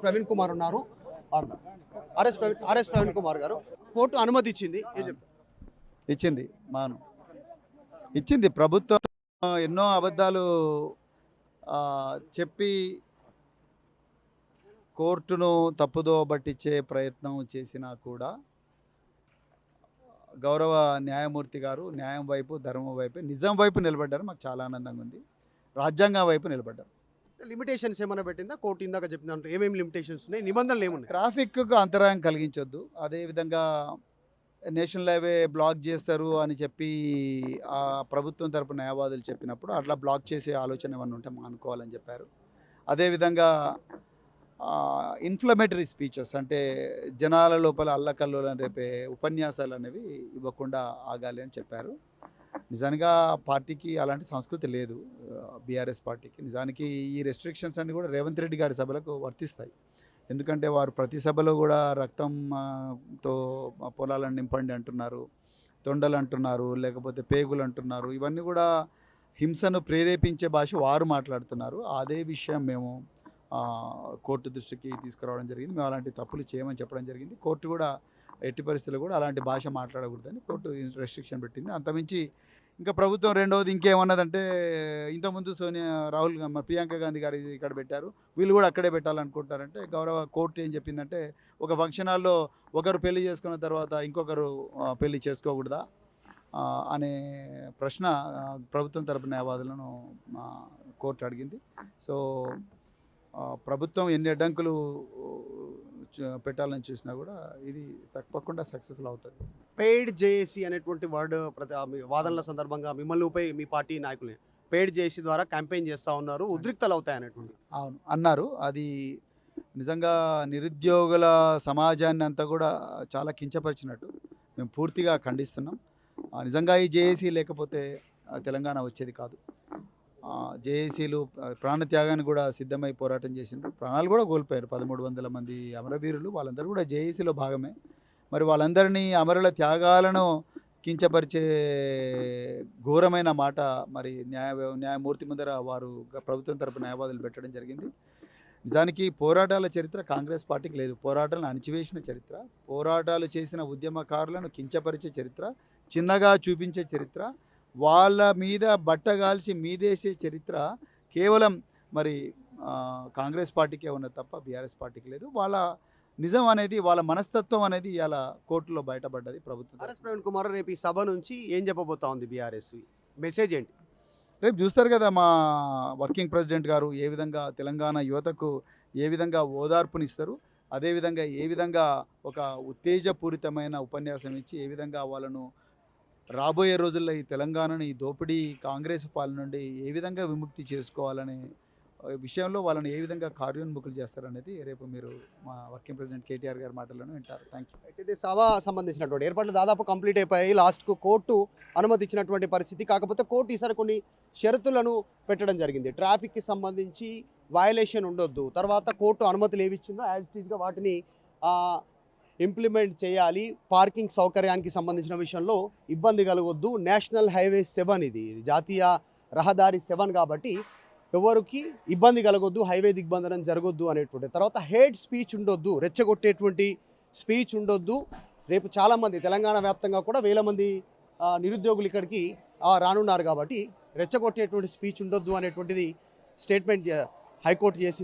ప్రవీణ్ కుమార్ ఉన్నారు. ఆర్ఎస్ ప్రవీణ్ కుమార్ గారు, కోర్టు అనుమతి ఇచ్చింది, ఏం చెప్తారు? ఇచ్చింది మాను ఇచ్చింది. ప్రభుత్వం ఎన్నో అబద్ధాలు చెప్పి కోర్టును తప్పుదో పట్టించే ప్రయత్నం చేసినా కూడా గౌరవ న్యాయమూర్తి గారు న్యాయం వైపు ధర్మం వైపు నిజం వైపు నిలబడ్డారు. మాకు చాలా ఆనందంగా ఉంది. రాజ్యాంగం వైపు నిలబడ్డారు. లిమిటేషన్స్ ఏమైనా పెట్టిందా కోర్టు? ఇందాక చెప్పిందంటే ఏమేమి లిమిటేషన్స్ ఉన్నాయి, నిబంధనలు ఏమున్నాయి? ట్రాఫిక్కు అంతరాయం కలిగించొద్దు, అదేవిధంగా నేషనల్ హైవే బ్లాక్ చేస్తారు అని చెప్పి ఆ ప్రభుత్వం తరపు న్యాయవాదులు చెప్పినప్పుడు అట్లా బ్లాక్ చేసే ఆలోచన ఏమన్నా ఉంటే మానుకోవాలని చెప్పారు. అదేవిధంగా ఇన్ఫ్లమేటరీ స్పీచెస్ అంటే జనాల లోపల అల్లకల్లోలని రేపే ఉపన్యాసాలు అనేవి ఇవ్వకుండా ఆగాలి అని చెప్పారు. నిజానికి పార్టీకి అలాంటి సంస్కృతి లేదు, బీఆర్ఎస్ పార్టీకి. నిజానికి ఈ రెస్ట్రిక్షన్స్ అన్నీ కూడా రేవంత్ రెడ్డి గారి సభలకు వర్తిస్తాయి. ఎందుకంటే వారు ప్రతి సభలో కూడా రక్తంతో పొలాలను నింపండి అంటున్నారు, తొండలు అంటున్నారు, లేకపోతే పేగులు అంటున్నారు. ఇవన్నీ కూడా హింసను ప్రేరేపించే భాష వారు మాట్లాడుతున్నారు. అదే విషయం మేము కోర్టు దృష్టికి తీసుకురావడం జరిగింది. మేము అలాంటి తప్పులు చేయమని చెప్పడం జరిగింది. కోర్టు కూడా ఎట్టి పరిస్థితుల్లో కూడా అలాంటి భాష మాట్లాడకూడదని కోర్టు రెస్ట్రిక్షన్ పెట్టింది. అంతమించి ఇంకా ప్రభుత్వం రెండవది ఇంకేమన్నదంటే, ఇంతకుముందు రాహుల్ ప్రియాంక గాంధీ గారు ఇక్కడ పెట్టారు, వీళ్ళు కూడా అక్కడే పెట్టాలనుకుంటారంటే గౌరవ కోర్టు ఏం చెప్పిందంటే, ఒక ఫంక్షన్ హాల్లో ఒకరు పెళ్లి చేసుకున్న తర్వాత ఇంకొకరు పెళ్లి చేసుకోకూడదా అనే ప్రశ్న ప్రభుత్వం తరపు న్యాయవాదులను కోర్టు అడిగింది. సో ప్రభుత్వం ఎన్ని అడ్డంకులు పెట్టాలని చూసినా కూడా ఇది తప్పకుండా సక్సెస్ఫుల్ అవుతుంది. పెయిడ్ జేఏసీ అనేటువంటి వర్డ్ వాదనల సందర్భంగా మిమ్మల్ని మీ పార్టీ నాయకులే పెయిడ్ జేఏసీ ద్వారా క్యాంపెయిన్ చేస్తూ ఉన్నారు, ఉద్రిక్తలు అవుతాయి అనేటువంటి. అవును అన్నారు. అది నిజంగా నిరుద్యోగుల సమాజాన్ని అంతా కూడా చాలా కించపరిచినట్టు మేము పూర్తిగా ఖండిస్తున్నాం. నిజంగా ఈ జేఏసీ లేకపోతే తెలంగాణ వచ్చేది కాదు. జేఏసీలు ప్రాణత్యాగాన్ని కూడా సిద్ధమై పోరాటం చేసినారు, ప్రాణాలు కూడా కోల్పోయారు. 1300 మంది అమరవీరులు, వాళ్ళందరూ కూడా జేఏసీలో భాగమే. మరి వాళ్ళందరినీ అమరుల త్యాగాలను కించపరిచే ఘోరమైన మాట మరి న్యాయమూర్తి ముందర వారు ప్రభుత్వం తరపు న్యాయవాదులు పెట్టడం జరిగింది. నిజానికి పోరాటాల చరిత్ర కాంగ్రెస్ పార్టీకి లేదు. పోరాటాలను అణిచివేసిన చరిత్ర, పోరాటాలు చేసిన ఉద్యమకారులను కించపరిచే చరిత్ర, చిన్నగా చూపించే చరిత్ర, వాళ్ళ మీద బట్టగాల్చి మీదేసే చరిత్ర కేవలం మరి కాంగ్రెస్ పార్టీకే ఉన్నది తప్ప బీఆర్ఎస్ పార్టీకి లేదు. వాళ్ళ నిజం అనేది, వాళ్ళ మనస్తత్వం అనేది ఇలా కోర్టులో బయటపడ్డది. ప్రభుత్వం ఆర్ఎస్ ప్రవీణ్ కుమార్ రేపు ఈ సభ నుంచి ఏం చెప్పబోతా ఉంది బీఆర్ఎస్? మెసేజ్ ఏంటి? రేపు చూస్తారు కదా మా వర్కింగ్ ప్రెసిడెంట్ గారు ఏ విధంగా తెలంగాణ యువతకు ఏ విధంగా ఓదార్పునిస్తారు, అదేవిధంగా ఏ విధంగా ఒక ఉత్తేజపూరితమైన ఉపన్యాసం ఇచ్చి ఏ విధంగా వాళ్ళను రాబోయే రోజుల్లో ఈ తెలంగాణను ఈ దోపిడీ కాంగ్రెస్ పాలన నుండి ఏ విధంగా విముక్తి చేసుకోవాలనే విషయంలో వాళ్ళని ఏ విధంగా కార్యోన్ముఖులు చేస్తారనేది రేపు మీరు మా వర్కింగ్ ప్రెసిడెంట్ కేటీఆర్ గారి మాటలను వింటారు. Thank you. ఇది సభ సంబంధించినటువంటి ఏర్పాట్లు దాదాపు కంప్లీట్ అయిపోయాయి. లాస్ట్కు కోర్టు అనుమతి ఇచ్చినటువంటి పరిస్థితి. కాకపోతే కోర్టు ఈసారి కొన్ని షరతులను పెట్టడం జరిగింది. ట్రాఫిక్కి సంబంధించి వయలేషన్ ఉండొద్దు, తర్వాత కోర్టు అనుమతులు ఏవి ఇచ్చిందో యాజ్ ఇట్ ఈస్గా వాటిని ఇంప్లిమెంట్ చేయాలి. పార్కింగ్ సౌకర్యానికి సంబంధించిన విషయంలో ఇబ్బంది కలగొద్దు. నేషనల్ హైవే 7 ఇది, జాతీయ రహదారి 7 కాబట్టి ఎవరికి ఇబ్బంది కలగొద్దు, హైవే దిగ్బంధనం జరగొద్దు అనేటువంటి. తర్వాత హేట్ స్పీచ్ ఉండొద్దు, రెచ్చగొట్టేటువంటి స్పీచ్ ఉండొద్దు. రేపు చాలామంది తెలంగాణ వ్యాప్తంగా కూడా వేల మంది నిరుద్యోగులు ఇక్కడికి రానున్నారు కాబట్టి రెచ్చగొట్టేటువంటి స్పీచ్ ఉండొద్దు అనేటువంటిది స్టేట్మెంట్ హైకోర్టు చేసింది.